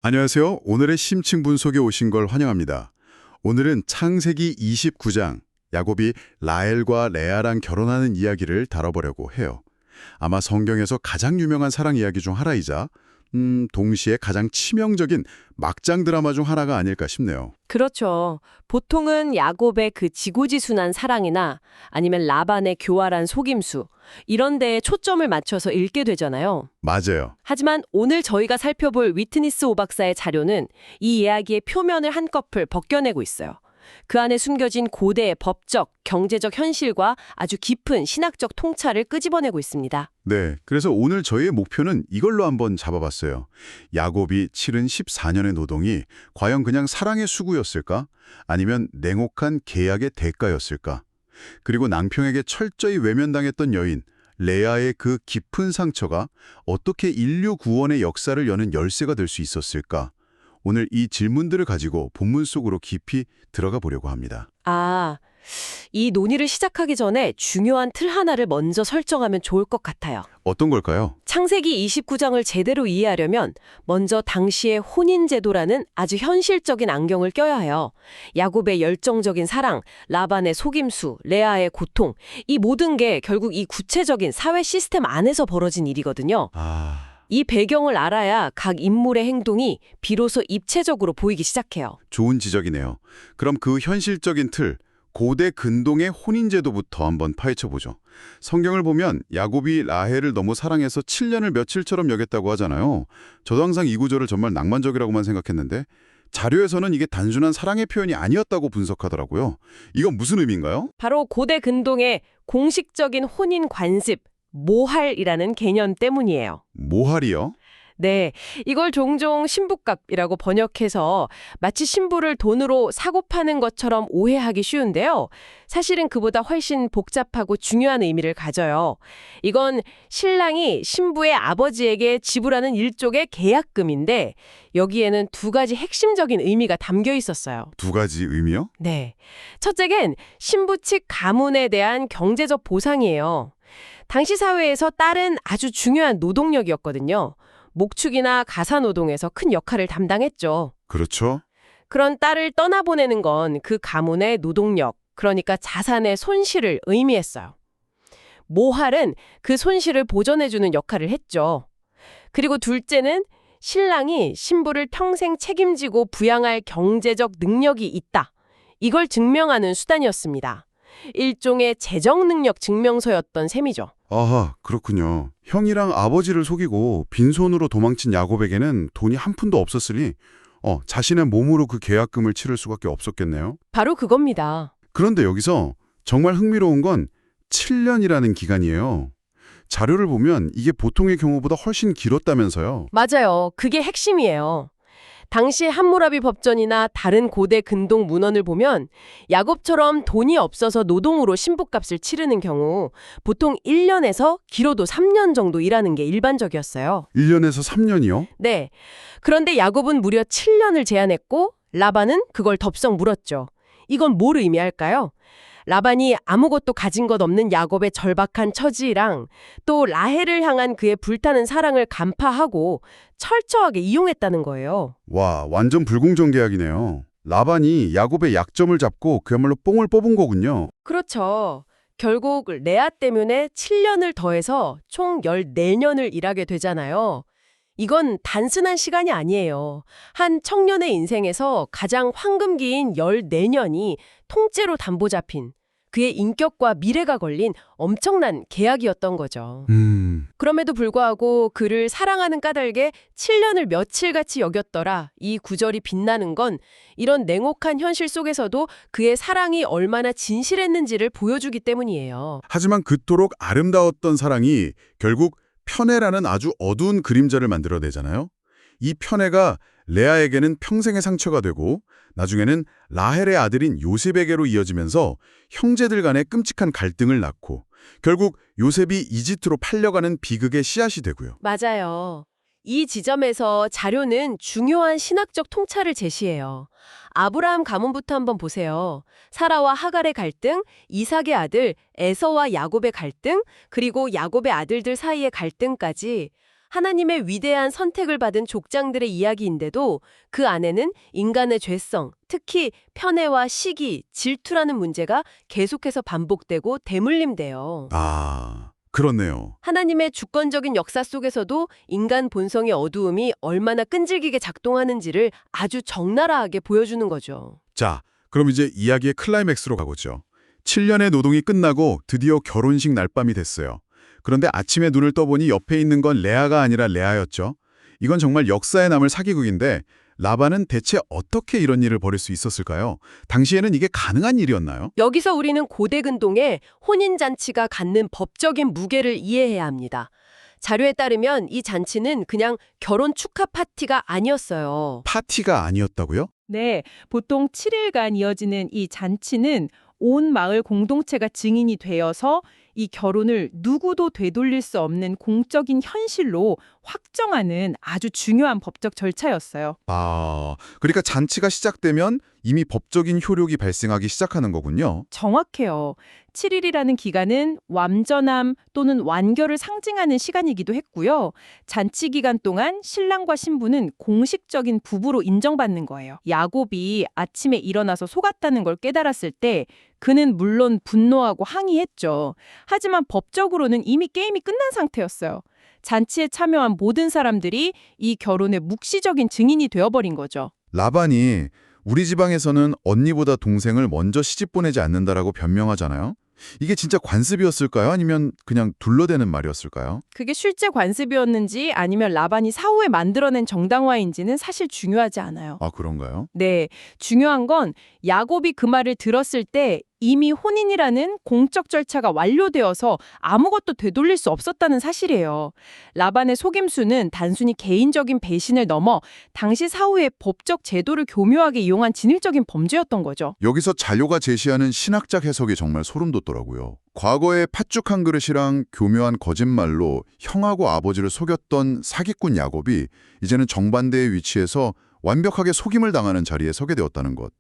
안녕하세요. 오늘의 심층 분석에 오신 걸 환영합니다. 오늘은 창세기 29장, 야곱이 라헬과 레아랑 결혼하는 이야기를 다뤄보려고 해요. 아마 성경에서 가장 유명한 사랑 이야기 중 하나이자 동시에 가장 치명적인 막장 드라마 중 하나가 아닐까 싶네요. 그렇죠. 보통은 야곱의 그 지고지순한 사랑이나 아니면 라반의 교활한 속임수 이런 데에 초점을 맞춰서 읽게 되잖아요. 맞아요. 하지만 오늘 저희가 살펴볼 위트니스 오 박사의 자료는 이 이야기의 표면을 한꺼풀 벗겨내고 있어요. 그 안에 숨겨진 고대의 법적, 경제적 현실과 아주 깊은 신학적 통찰을 끄집어내고 있습니다. 네, 그래서 오늘 저희의 목표는 이걸로 한번 잡아봤어요. 야곱이 치른 14년의 노동이 과연 그냥 사랑의 수고였을까? 아니면 냉혹한 계약의 대가였을까? 그리고 낭평에게 철저히 외면당했던 여인, 레아의 그 깊은 상처가 어떻게 인류 구원의 역사를 여는 열쇠가 될 수 있었을까? 오늘 이 질문들을 가지고 본문 속으로 깊이 들어가 보려고 합니다. 이 논의를 시작하기 전에 중요한 틀 하나를 먼저 설정하면 좋을 것 같아요. 어떤 걸까요? 창세기 29장을 제대로 이해하려면 먼저 당시의 혼인제도라는 아주 현실적인 안경을 껴야 해요. 야곱의 열정적인 사랑, 라반의 속임수, 레아의 고통, 이 모든 게 결국 이 구체적인 사회 시스템 안에서 벌어진 일이거든요. 이 배경을 알아야 각 인물의 행동이 비로소 입체적으로 보이기 시작해요. 좋은 지적이네요. 그럼 그 현실적인 틀, 고대 근동의 혼인제도부터 한번 파헤쳐보죠. 성경을 보면 야곱이 라헬을 너무 사랑해서 7년을 며칠처럼 여겼다고 하잖아요. 저도 항상 이 구절을 정말 낭만적이라고만 생각했는데 자료에서는 이게 단순한 사랑의 표현이 아니었다고 분석하더라고요. 이건 무슨 의미인가요? 바로 고대 근동의 공식적인 혼인 관습, 모할이라는 개념 때문이에요. 모할이요? 네, 이걸 종종 신부값이라고 번역해서 마치 신부를 돈으로 사고 파는 것처럼 오해하기 쉬운데요. 사실은 그보다 훨씬 복잡하고 중요한 의미를 가져요. 이건 신랑이 신부의 아버지에게 지불하는 일종의 계약금인데 여기에는 두 가지 핵심적인 의미가 담겨 있었어요. 두 가지 의미요? 네, 첫째는 신부 측 가문에 대한 경제적 보상이에요. 당시 사회에서 딸은 아주 중요한 노동력이었거든요. 목축이나 가사노동에서 큰 역할을 담당했죠. 그렇죠. 그런 딸을 떠나보내는 건 그 가문의 노동력, 그러니까 자산의 손실을 의미했어요. 모할은 그 손실을 보전해주는 역할을 했죠. 그리고 둘째는 신랑이 신부를 평생 책임지고 부양할 경제적 능력이 있다. 이걸 증명하는 수단이었습니다. 일종의 재정 능력 증명서였던 셈이죠. 아하, 그렇군요. 형이랑 아버지를 속이고 빈손으로 도망친 야곱에게는 돈이 한 푼도 없었으니 자신의 몸으로 그 계약금을 치를 수밖에 없었겠네요. 바로 그겁니다. 그런데 여기서 정말 흥미로운 건 7년이라는 기간이에요. 자료를 보면 이게 보통의 경우보다 훨씬 길었다면서요. 맞아요. 그게 핵심이에요. 당시 함무라비 법전이나 다른 고대 근동 문헌을 보면 야곱처럼 돈이 없어서 노동으로 신부값을 치르는 경우 보통 1년에서 길어도 3년 정도 일하는 게 일반적이었어요. 1년에서 3년이요? 네. 그런데 야곱은 무려 7년을 제안했고 라반은 그걸 덥석 물었죠. 이건 뭘 의미할까요? 라반이 아무것도 가진 것 없는 야곱의 절박한 처지랑 또 라헬을 향한 그의 불타는 사랑을 간파하고 철저하게 이용했다는 거예요. 와, 완전 불공정 계약이네요. 라반이 야곱의 약점을 잡고 그야말로 뽕을 뽑은 거군요. 그렇죠. 결국 레아 때문에 7년을 더해서 총 14년을 일하게 되잖아요. 이건 단순한 시간이 아니에요. 한 청년의 인생에서 가장 황금기인 14년이 통째로 담보 잡힌 그의 인격과 미래가 걸린 엄청난 계약이었던 거죠. 그럼에도 불구하고 그를 사랑하는 까닭에 7년을 며칠같이 여겼더라. 이 구절이 빛나는 건 이런 냉혹한 현실 속에서도 그의 사랑이 얼마나 진실했는지를 보여주기 때문이에요. 하지만 그토록 아름다웠던 사랑이 결국 편애라는 아주 어두운 그림자를 만들어내잖아요. 이 편애가 레아에게는 평생의 상처가 되고 나중에는 라헬의 아들인 요셉에게로 이어지면서 형제들 간의 끔찍한 갈등을 낳고 결국 요셉이 이집트로 팔려가는 비극의 씨앗이 되고요. 맞아요. 이 지점에서 자료는 중요한 신학적 통찰을 제시해요. 아브라함 가문부터 한번 보세요. 사라와 하갈의 갈등, 이삭의 아들 에서와 야곱의 갈등, 그리고 야곱의 아들들 사이의 갈등까지 하나님의 위대한 선택을 받은 족장들의 이야기인데도 그 안에는 인간의 죄성, 특히 편애와 시기, 질투라는 문제가 계속해서 반복되고 대물림돼요. 아, 그렇네요. 하나님의 주권적인 역사 속에서도 인간 본성의 어두움이 얼마나 끈질기게 작동하는지를 아주 적나라하게 보여주는 거죠. 자, 그럼 이제 이야기의 클라이맥스로 가보죠. 7년의 노동이 끝나고 드디어 결혼식 날밤이 됐어요. 그런데 아침에 눈을 떠보니 옆에 있는 건 레아가 아니라 레아였죠. 이건 정말 역사에 남을 사기극인데 라반은 대체 어떻게 이런 일을 벌일 수 있었을까요? 당시에는 이게 가능한 일이었나요? 여기서 우리는 고대 근동의 혼인잔치가 갖는 법적인 무게를 이해해야 합니다. 자료에 따르면 이 잔치는 그냥 결혼 축하 파티가 아니었어요. 파티가 아니었다고요? 네, 보통 7일간 이어지는 이 잔치는 온 마을 공동체가 증인이 되어서 이 결혼을 누구도 되돌릴 수 없는 공적인 현실로 확정하는 아주 중요한 법적 절차였어요. 아, 그러니까 잔치가 시작되면 이미 법적인 효력이 발생하기 시작하는 거군요. 정확해요. 7일이라는 기간은 완전함 또는 완결을 상징하는 시간이기도 했고요. 잔치 기간 동안 신랑과 신부는 공식적인 부부로 인정받는 거예요. 야곱이 아침에 일어나서 속았다는 걸 깨달았을 때 그는 물론 분노하고 항의했죠. 하지만 법적으로는 이미 게임이 끝난 상태였어요. 잔치에 참여한 모든 사람들이 이 결혼의 묵시적인 증인이 되어버린 거죠. 라반이 우리 지방에서는 언니보다 동생을 먼저 시집 보내지 않는다라고 변명하잖아요. 이게 진짜 관습이었을까요? 아니면 그냥 둘러대는 말이었을까요? 그게 실제 관습이었는지 아니면 라반이 사후에 만들어낸 정당화인지는 사실 중요하지 않아요. 아, 그런가요? 네, 중요한 건 야곱이 그 말을 들었을 때 이미 혼인이라는 공적 절차가 완료되어서 아무것도 되돌릴 수 없었다는 사실이에요. 라반의 속임수는 단순히 개인적인 배신을 넘어 당시 사후의 법적 제도를 교묘하게 이용한 진일적인 범죄였던 거죠. 여기서 자료가 제시하는 신학적 해석이 정말 소름 돋더라고요. 과거에 팥죽 한 그릇이랑 교묘한 거짓말로 형하고 아버지를 속였던 사기꾼 야곱이 이제는 정반대의 위치에서 완벽하게 속임을 당하는 자리에 서게 되었다는 것.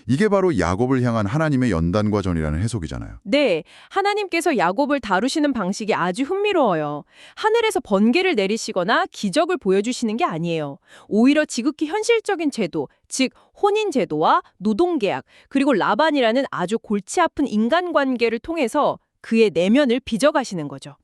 이게 바로 야곱을 향한 하나님의 연단과전이라는 해석이잖아요. 네, 하나님께서 야곱을 다루시는 방식이 아주 흥미로워요. 하늘에서 번개를 내리시거나 기적을 보여주시는 게 아니에요. 오히려 지극히 현실적인 제도, 즉 혼인 제도와 노동계약, 그리고 라반이라는 아주 골치 아픈 인간관계를 통해서 그의 내면을 빚어가시는 거죠.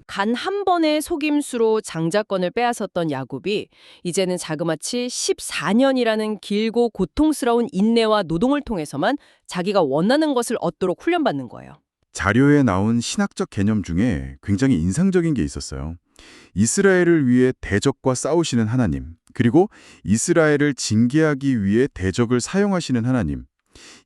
간 한 번의 속임수로 장자권을 빼앗았던 야곱이 이제는 자그마치 14년이라는 길고 고통스러운 인내와 노동을 통해서만 자기가 원하는 것을 얻도록 훈련받는 거예요. 자료에 나온 신학적 개념 중에 굉장히 인상적인 게 있었어요. 이스라엘을 위해 대적과 싸우시는 하나님, 그리고 이스라엘을 징계하기 위해 대적을 사용하시는 하나님.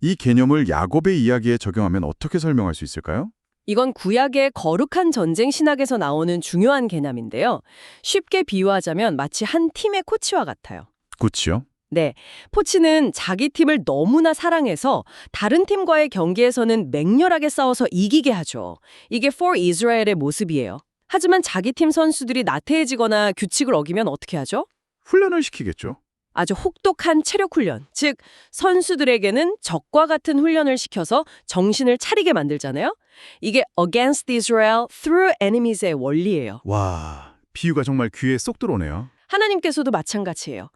이 개념을 야곱의 이야기에 적용하면 어떻게 설명할 수 있을까요? 이건 구약의 거룩한 전쟁 신학에서 나오는 중요한 개념인데요. 쉽게 비유하자면 마치 한 팀의 코치와 같아요. 그렇죠. 네, 코치는 자기 팀을 너무나 사랑해서 다른 팀과의 경기에서는 맹렬하게 싸워서 이기게 하죠. 이게 For Israel의 모습이에요. 하지만 자기 팀 선수들이 나태해지거나 규칙을 어기면 어떻게 하죠? 훈련을 시키겠죠. 아주 혹독한 체력 훈련, 즉 선수들에게는 적과 같은 훈련을 시켜서 정신을 차리게 만들잖아요. 이게 Against Israel Through Enemies의 원리예요. 와, 비유가 정말 귀에 쏙 들어오네요. 하나님께서도 마찬가지예요.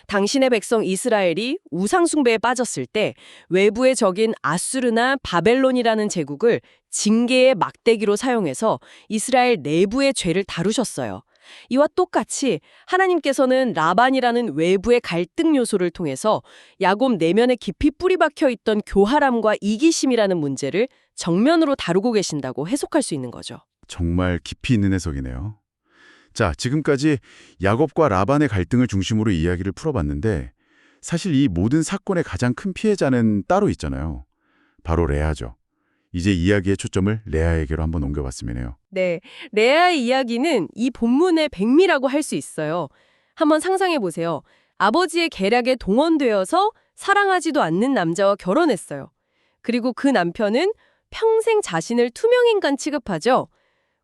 당신의 백성 이스라엘이 우상숭배에 빠졌을 때 외부의 적인 아수르나 바벨론이라는 제국을 징계의 막대기로 사용해서 이스라엘 내부의 죄를 다루셨어요. 이와 똑같이 하나님께서는 라반이라는 외부의 갈등 요소를 통해서 야곱 내면에 깊이 뿌리 박혀 있던 교활함과 이기심이라는 문제를 정면으로 다루고 계신다고 해석할 수 있는 거죠. 정말 깊이 있는 해석이네요. 자, 지금까지 야곱과 라반의 갈등을 중심으로 이야기를 풀어봤는데 사실 이 모든 사건의 가장 큰 피해자는 따로 있잖아요. 바로 레아죠. 이제 이야기의 초점을 레아에게로 한번 옮겨봤으면 해요. 네, 레아의 이야기는 이 본문의 백미라고 할 수 있어요. 한번 상상해 보세요. 아버지의 계략에 동원되어서 사랑하지도 않는 남자와 결혼했어요. 그리고 그 남편은 평생 자신을 투명인간 취급하죠.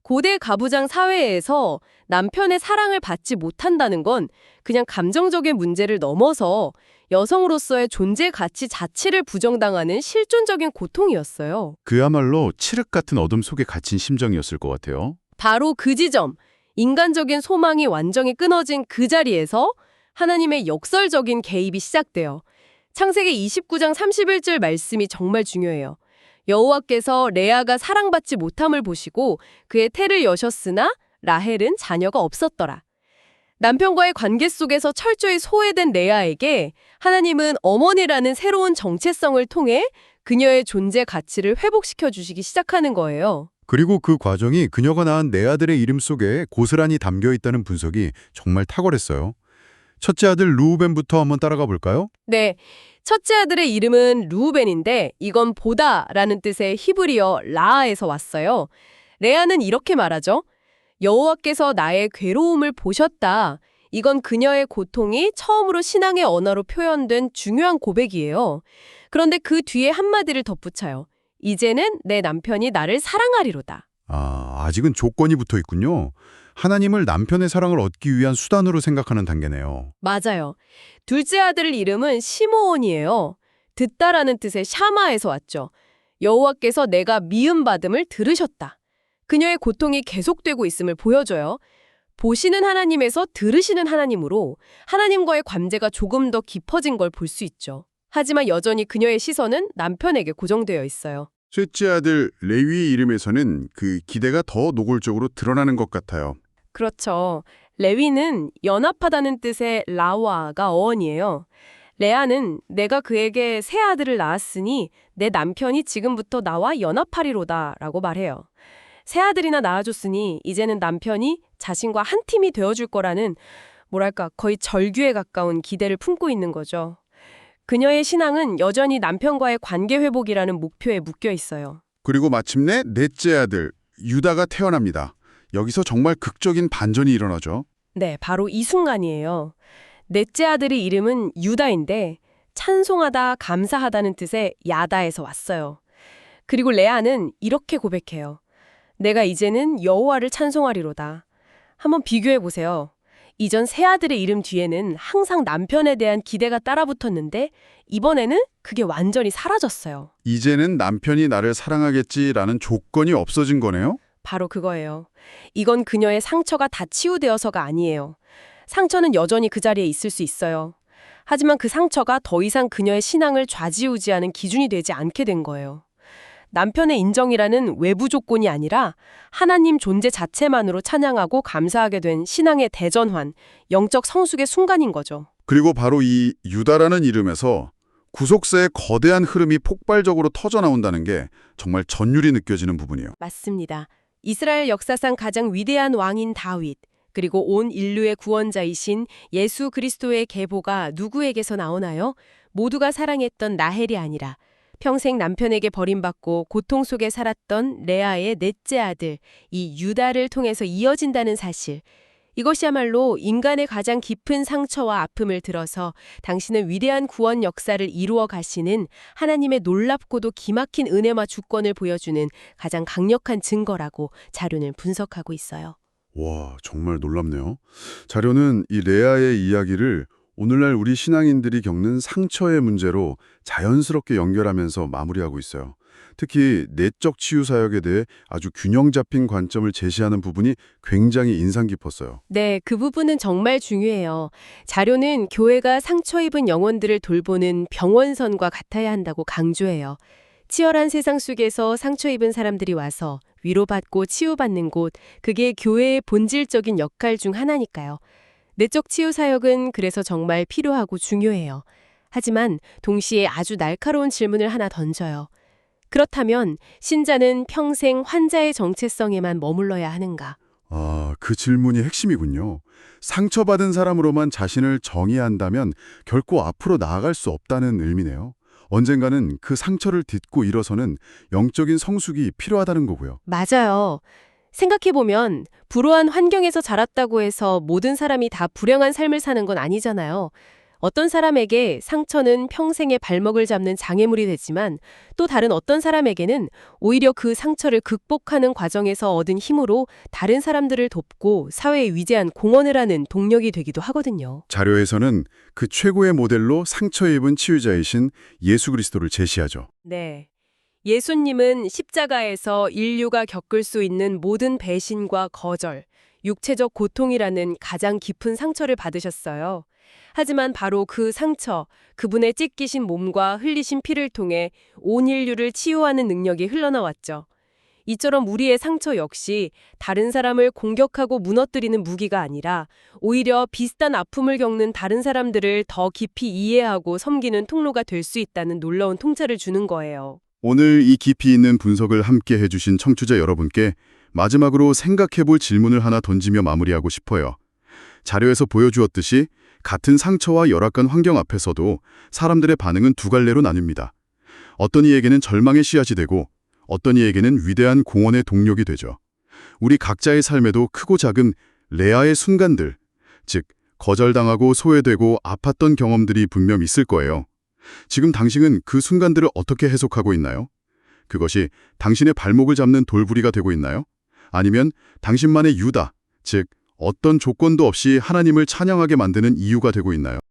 고대 가부장 사회에서 남편의 사랑을 받지 못한다는 건 그냥 감정적인 문제를 넘어서 여성으로서의 존재 가치 자체를 부정당하는 실존적인 고통이었어요. 그야말로 칠흑 같은 어둠 속에 갇힌 심정이었을 것 같아요. 바로 그 지점, 인간적인 소망이 완전히 끊어진 그 자리에서 하나님의 역설적인 개입이 시작돼요. 창세기 29장 31절 말씀이 정말 중요해요. 여호와께서 레아가 사랑받지 못함을 보시고 그의 태를 여셨으나 라헬은 자녀가 없었더라. 남편과의 관계 속에서 철저히 소외된 레아에게 하나님은 어머니라는 새로운 정체성을 통해 그녀의 존재 가치를 회복시켜 주시기 시작하는 거예요. 그리고 그 과정이 그녀가 낳은 네 아들의 이름 속에 고스란히 담겨 있다는 분석이 정말 탁월했어요. 첫째 아들 루우벤부터 한번 따라가 볼까요? 네, 첫째 아들의 이름은 루우벤인데 이건 보다라는 뜻의 히브리어 라아에서 왔어요. 레아는 이렇게 말하죠. 여호와께서 나의 괴로움을 보셨다. 이건 그녀의 고통이 처음으로 신앙의 언어로 표현된 중요한 고백이에요. 그런데 그 뒤에 한마디를 덧붙여요. 이제는 내 남편이 나를 사랑하리로다. 아직은 조건이 붙어 있군요. 하나님을 남편의 사랑을 얻기 위한 수단으로 생각하는 단계네요. 맞아요. 둘째 아들 이름은 시므온이에요. 듣다라는 뜻의 샤마에서 왔죠. 여호와께서 내가 미움받음을 들으셨다. 그녀의 고통이 계속되고 있음을 보여줘요. 보시는 하나님에서 들으시는 하나님으로 하나님과의 관계가 조금 더 깊어진 걸 볼 수 있죠. 하지만 여전히 그녀의 시선은 남편에게 고정되어 있어요. 셋째 아들 레위의 이름에서는 그 기대가 더 노골적으로 드러나는 것 같아요. 그렇죠. 레위는 연합하다는 뜻의 라와가 어원이에요. 레아는 내가 그에게 새 아들을 낳았으니 내 남편이 지금부터 나와 연합하리로다 라고 말해요. 새 아들이나 낳아줬으니 이제는 남편이 자신과 한 팀이 되어줄 거라는 뭐랄까 거의 절규에 가까운 기대를 품고 있는 거죠. 그녀의 신앙은 여전히 남편과의 관계 회복이라는 목표에 묶여 있어요. 그리고 마침내 넷째 아들 유다가 태어납니다. 여기서 정말 극적인 반전이 일어나죠. 네, 바로 이 순간이에요. 넷째 아들의 이름은 유다인데 찬송하다, 감사하다는 뜻의 야다에서 왔어요. 그리고 레아는 이렇게 고백해요. 내가 이제는 여호와를 찬송하리로다. 한번 비교해 보세요. 이전 세 아들의 이름 뒤에는 항상 남편에 대한 기대가 따라붙었는데 이번에는 그게 완전히 사라졌어요. 이제는 남편이 나를 사랑하겠지라는 조건이 없어진 거네요? 바로 그거예요. 이건 그녀의 상처가 다 치유되어서가 아니에요. 상처는 여전히 그 자리에 있을 수 있어요. 하지만 그 상처가 더 이상 그녀의 신앙을 좌지우지하는 기준이 되지 않게 된 거예요. 남편의 인정이라는 외부 조건이 아니라 하나님 존재 자체만으로 찬양하고 감사하게 된 신앙의 대전환, 영적 성숙의 순간인 거죠. 그리고 바로 이 유다라는 이름에서 구속사의 거대한 흐름이 폭발적으로 터져나온다는 게 정말 전율이 느껴지는 부분이에요. 맞습니다. 이스라엘 역사상 가장 위대한 왕인 다윗, 그리고 온 인류의 구원자이신 예수 그리스도의 계보가 누구에게서 나오나요? 모두가 사랑했던 라헬이 아니라 평생 남편에게 버림받고 고통 속에 살았던 레아의 넷째 아들, 이 유다를 통해서 이어진다는 사실. 이것이야말로 인간의 가장 깊은 상처와 아픔을 들어서 당신은 위대한 구원 역사를 이루어 가시는 하나님의 놀랍고도 기막힌 은혜와 주권을 보여주는 가장 강력한 증거라고 자료는 분석하고 있어요. 와, 정말 놀랍네요. 자료는 이 레아의 이야기를 오늘날 우리 신앙인들이 겪는 상처의 문제로 자연스럽게 연결하면서 마무리하고 있어요. 특히 내적 치유 사역에 대해 아주 균형 잡힌 관점을 제시하는 부분이 굉장히 인상 깊었어요. 네, 그 부분은 정말 중요해요. 자료는 교회가 상처 입은 영혼들을 돌보는 병원선과 같아야 한다고 강조해요. 치열한 세상 속에서 상처 입은 사람들이 와서 위로받고 치유받는 곳, 그게 교회의 본질적인 역할 중 하나니까요. 내적 치유 사역은 그래서 정말 필요하고 중요해요. 하지만 동시에 아주 날카로운 질문을 하나 던져요. 그렇다면 신자는 평생 환자의 정체성에만 머물러야 하는가? 그 질문이 핵심이군요. 상처받은 사람으로만 자신을 정의한다면 결코 앞으로 나아갈 수 없다는 의미네요. 언젠가는 그 상처를 딛고 일어서는 영적인 성숙이 필요하다는 거고요. 맞아요. 생각해보면 불우한 환경에서 자랐다고 해서 모든 사람이 다 불행한 삶을 사는 건 아니잖아요. 어떤 사람에게 상처는 평생의 발목을 잡는 장애물이 되지만 또 다른 어떤 사람에게는 오히려 그 상처를 극복하는 과정에서 얻은 힘으로 다른 사람들을 돕고 사회에 위대한 공헌을 하는 동력이 되기도 하거든요. 자료에서는 그 최고의 모델로 상처 입은 치유자이신 예수 그리스도를 제시하죠. 네. 예수님은 십자가에서 인류가 겪을 수 있는 모든 배신과 거절, 육체적 고통이라는 가장 깊은 상처를 받으셨어요. 하지만 바로 그 상처, 그분의 찢기신 몸과 흘리신 피를 통해 온 인류를 치유하는 능력이 흘러나왔죠. 이처럼 우리의 상처 역시 다른 사람을 공격하고 무너뜨리는 무기가 아니라 오히려 비슷한 아픔을 겪는 다른 사람들을 더 깊이 이해하고 섬기는 통로가 될 수 있다는 놀라운 통찰을 주는 거예요. 오늘 이 깊이 있는 분석을 함께 해주신 청취자 여러분께 마지막으로 생각해볼 질문을 하나 던지며 마무리하고 싶어요. 자료에서 보여주었듯이 같은 상처와 열악한 환경 앞에서도 사람들의 반응은 두 갈래로 나뉩니다. 어떤 이에게는 절망의 씨앗이 되고 어떤 이에게는 위대한 공헌의 동력이 되죠. 우리 각자의 삶에도 크고 작은 레아의 순간들, 즉 거절당하고 소외되고 아팠던 경험들이 분명 있을 거예요. 지금 당신은 그 순간들을 어떻게 해석하고 있나요? 그것이 당신의 발목을 잡는 돌부리가 되고 있나요? 아니면 당신만의 유다, 즉 어떤 조건도 없이 하나님을 찬양하게 만드는 이유가 되고 있나요?